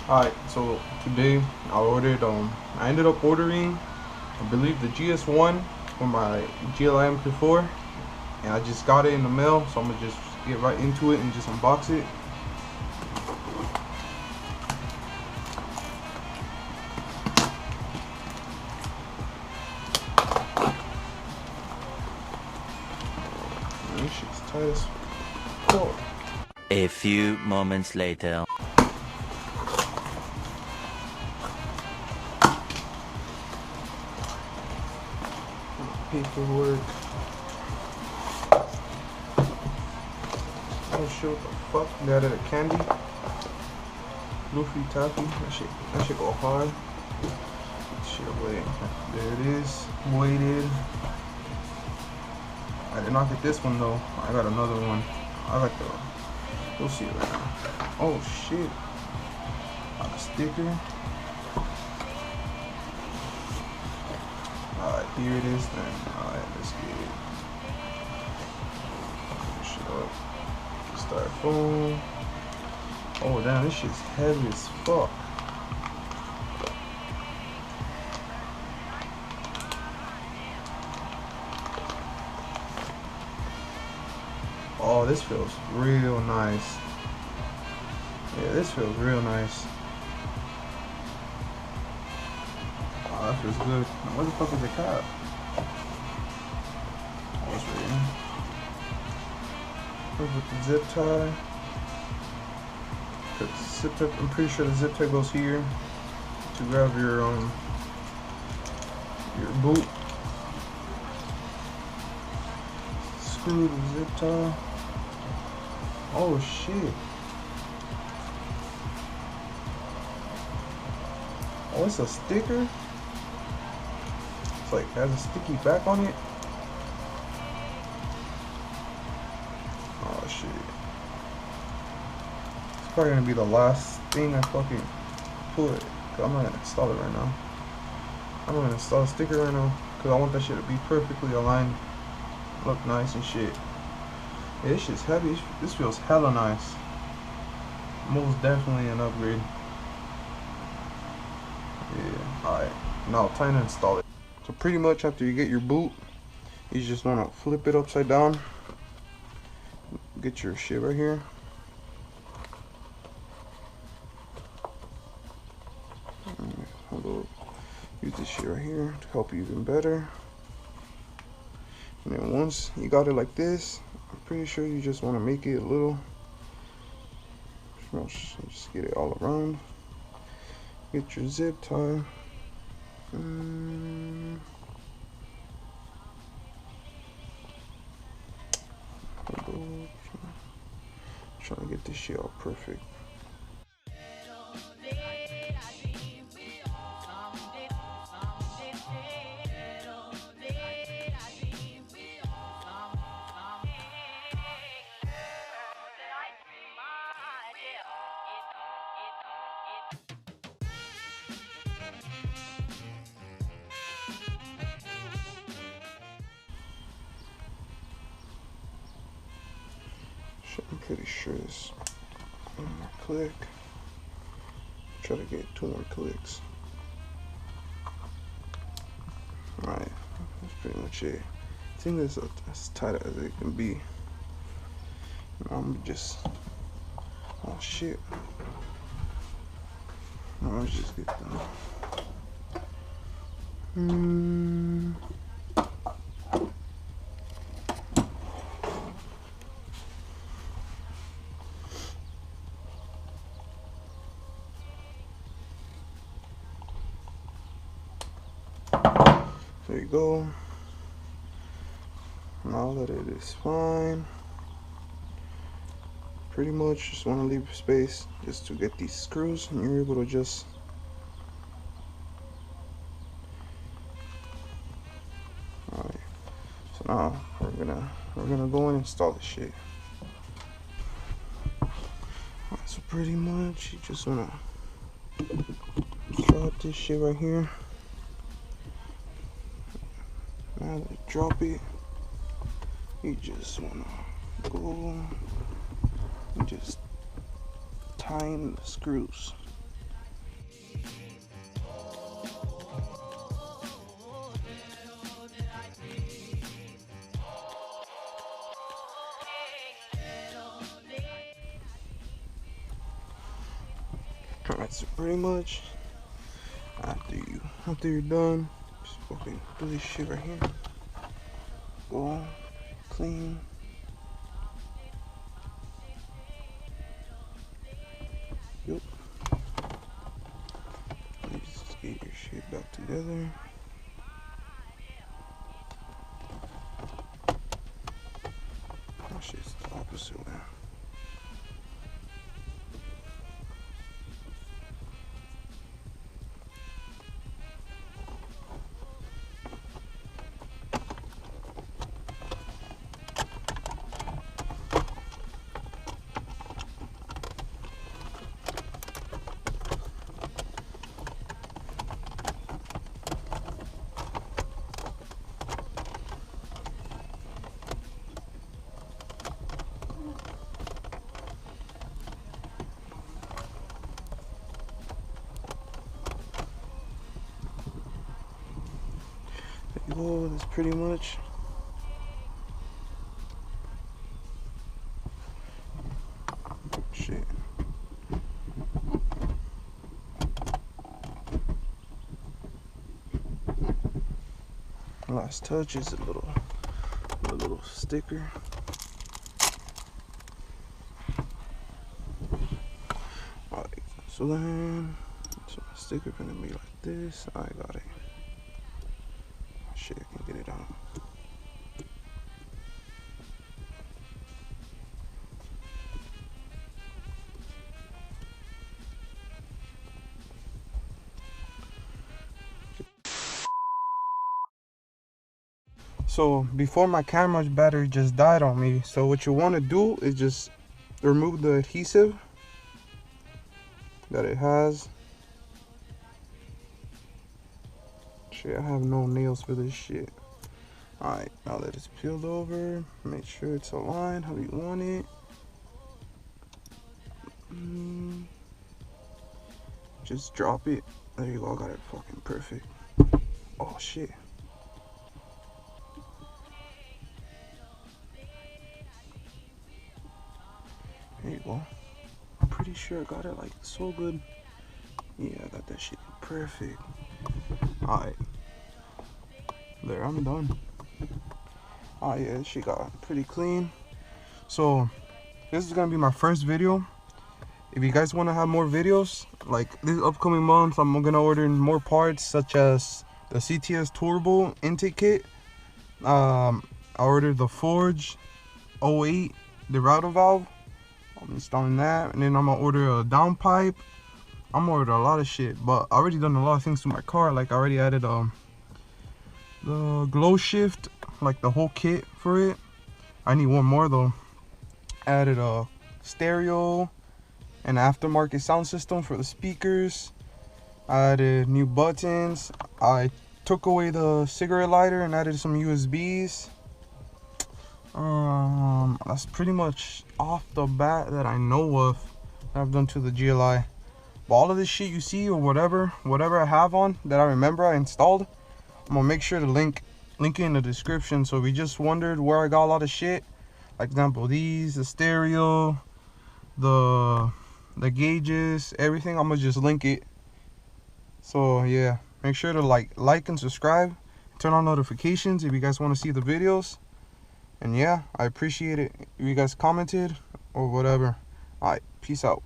Alright, so today I ended up ordering, I believe, the GS1 for my GLI Mk4, and I just got it in the mail, so I'm gonna just get right into it and just unbox it. This shit's tight as fuck. A few moments later. Paperwork. Oh shit, what the fuck? Got it a candy. Luffy taffy. That shit go hard. Shit away. There it is. Weighted. I did not get this one though. I got another one. I got the. We'll see it right now. Oh shit. Got a sticker. Alright, here it is then. Alright, let's get it. Shit up. Styrofoam. Oh damn, this shit's heavy as fuck. Oh, this feels real nice. Yeah, this feels real nice. Oh, that feels good. Now, where the fuck is the cap? Oh, it's right here. With the zip tie. Zip tie, I'm pretty sure the zip tie goes here to grab your boot. Screw the zip tie. Oh shit. Oh, it's a sticker? It's like, has a sticky back on it? Oh shit. It's probably gonna be the last thing I fucking put. Cause I'm not gonna install it right now. I'm gonna install a sticker right now. Cause I want that shit to be perfectly aligned. Look nice and shit. Yeah, this shit's heavy. This feels hella nice. Most definitely an upgrade. Yeah, alright. Now time to install it. So pretty much after you get your boot, you just wanna flip it upside down. Get your shit right here. Hold on. Use this shit right here to help you even better. And then once you got it like this, I'm pretty sure you just want to make it a little, just get it all around. Get your zip tie. Trying to get this shit all perfect. I'm pretty sure it's one more click. Try to get 2 more clicks. Alright, that's pretty much it. I think that's as tight as it can be. Now I'm just, oh shit. Now let's just get done. There you go. Now that it is fine, pretty much just want to leave space just to get these screws, and you're able to just alright. So now we're gonna go and install this shit. Alright, so pretty much you just wanna drop this shit right here. Now that you drop it, you just wanna go and just tighten the screws. Alright, so pretty much after you're done, just fucking do this shit right here. Go clean. Yep. You just get your shit back together. Oh shit's the opposite way. There you go, that's pretty much. Shit. Last touch is a little sticker. Alright, so then so my sticker gonna be like this. I got it. Shit, I can get it out. So before my camera's battery just died on me, so what you want to do is just remove the adhesive that it has. Shit, I have no nails for this shit. Alright, now that it's peeled over, make sure it's aligned how you want it. Just drop it. There you go, I got it fucking perfect. Oh shit. There you go. I'm pretty sure I got it like so good. Yeah, I got that shit perfect. Alright. There, I'm done. Oh yeah, this shit got pretty clean. So this is gonna be my first video. If you guys want to have more videos like this upcoming month, I'm gonna order more parts such as the CTS turbo intake kit. I ordered the Forge 08 the router valve. I'm installing that, and then I'm gonna order a downpipe. I'm gonna order a lot of shit, but I already done a lot of things to my car. Like I already added the glow shift, like the whole kit for it. I need one more though. Added a stereo and aftermarket sound system for the speakers. I added new buttons. I took away the cigarette lighter and added some USBs. That's pretty much off the bat that I know of that I've done to the GLI. But all of this shit you see or whatever I have on that I remember I installed, I'm gonna make sure to link it in the description. So if you just wondered where I got a lot of shit, like example these, the stereo, the gauges, everything, I'm gonna just link it. So yeah, make sure to like and subscribe, turn on notifications if you guys want to see the videos. And yeah, I appreciate it if you guys commented or whatever. Alright, peace out.